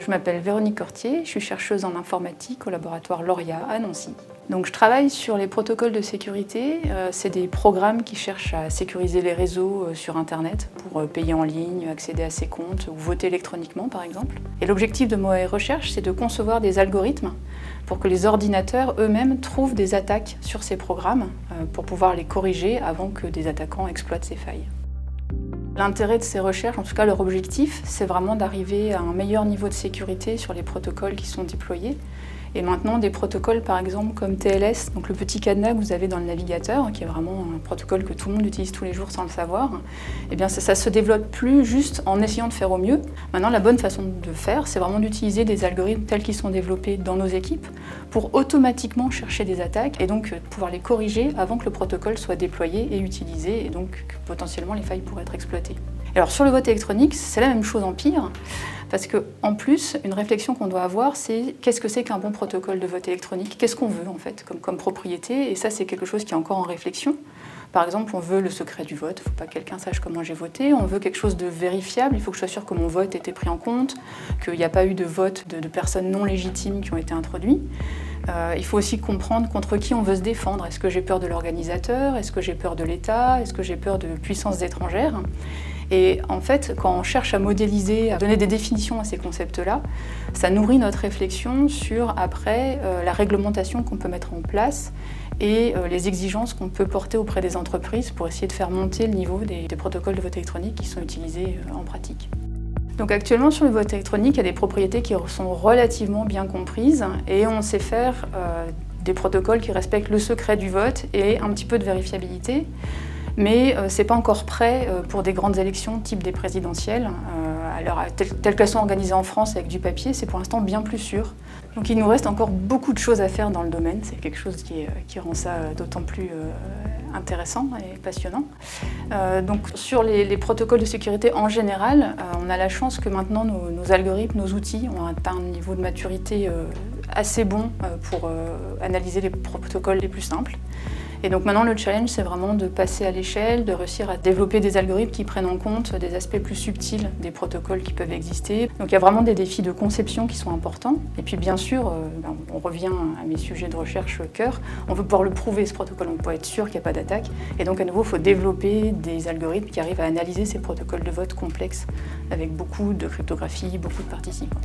Je m'appelle Véronique Cortier, je suis chercheuse en informatique au laboratoire Lauria à Nancy. Donc, je travaille sur les protocoles de sécurité. C'est des programmes qui cherchent à sécuriser les réseaux sur Internet pour payer en ligne, accéder à ses comptes ou voter électroniquement par exemple. Et l'objectif de mes recherches, c'est de concevoir des algorithmes pour que les ordinateurs eux-mêmes trouvent des attaques sur ces programmes pour pouvoir les corriger avant que des attaquants exploitent ces failles. L'intérêt de ces recherches, en tout cas leur objectif, c'est vraiment d'arriver à un meilleur niveau de sécurité sur les protocoles qui sont déployés. Et maintenant, des protocoles par exemple comme TLS, donc le petit cadenas que vous avez dans le navigateur, qui est vraiment un protocole que tout le monde utilise tous les jours sans le savoir, eh bien ça se développe plus juste en essayant de faire au mieux. Maintenant, la bonne façon de faire, c'est vraiment d'utiliser des algorithmes tels qu'ils sont développés dans nos équipes pour automatiquement chercher des attaques et donc pouvoir les corriger avant que le protocole soit déployé et utilisé et donc que potentiellement les failles pourraient être exploitées. Alors sur le vote électronique, c'est la même chose en pire. Parce qu'en plus, une réflexion qu'on doit avoir, c'est qu'est-ce que c'est qu'un bon protocole de vote électronique? Qu'est-ce qu'on veut en fait comme propriété? Et ça, c'est quelque chose qui est encore en réflexion. Par exemple, on veut le secret du vote, il ne faut pas que quelqu'un sache comment j'ai voté. On veut quelque chose de vérifiable, il faut que je sois sûr que mon vote a été pris en compte, qu'il n'y a pas eu de vote de personnes non légitimes qui ont été introduits. Il faut aussi comprendre contre qui on veut se défendre. Est-ce que j'ai peur de l'organisateur? Est-ce que j'ai peur de l'État? Est-ce que j'ai peur de puissances étrangères? Et en fait, quand on cherche à modéliser, à donner des définitions à ces concepts-là, ça nourrit notre réflexion sur, après, la réglementation qu'on peut mettre en place et les exigences qu'on peut porter auprès des entreprises pour essayer de faire monter le niveau des protocoles de vote électronique qui sont utilisés en pratique. Donc actuellement, sur le vote électronique, il y a des propriétés qui sont relativement bien comprises et on sait faire des protocoles qui respectent le secret du vote et un petit peu de vérifiabilité. Mais ce n'est pas encore prêt pour des grandes élections type des présidentielles. Telles qu'elles sont organisées en France avec du papier, c'est pour l'instant bien plus sûr. Donc il nous reste encore beaucoup de choses à faire dans le domaine. C'est quelque chose qui rend ça d'autant plus intéressant et passionnant. Donc sur les protocoles de sécurité en général, on a la chance que maintenant nos algorithmes, nos outils ont atteint un niveau de maturité assez bon pour analyser les protocoles les plus simples. Et donc maintenant, le challenge, c'est vraiment de passer à l'échelle, de réussir à développer des algorithmes qui prennent en compte des aspects plus subtils des protocoles qui peuvent exister. Donc il y a vraiment des défis de conception qui sont importants. Et puis bien sûr, on revient à mes sujets de recherche cœur, on veut pouvoir le prouver, ce protocole, on peut être sûr qu'il n'y a pas d'attaque. Et donc à nouveau, il faut développer des algorithmes qui arrivent à analyser ces protocoles de vote complexes avec beaucoup de cryptographie, beaucoup de participants.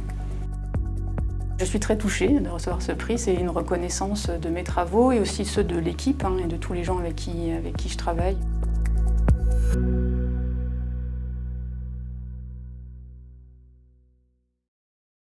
Je suis très touchée de recevoir ce prix, c'est une reconnaissance de mes travaux et aussi ceux de l'équipe et de tous les gens avec qui je travaille.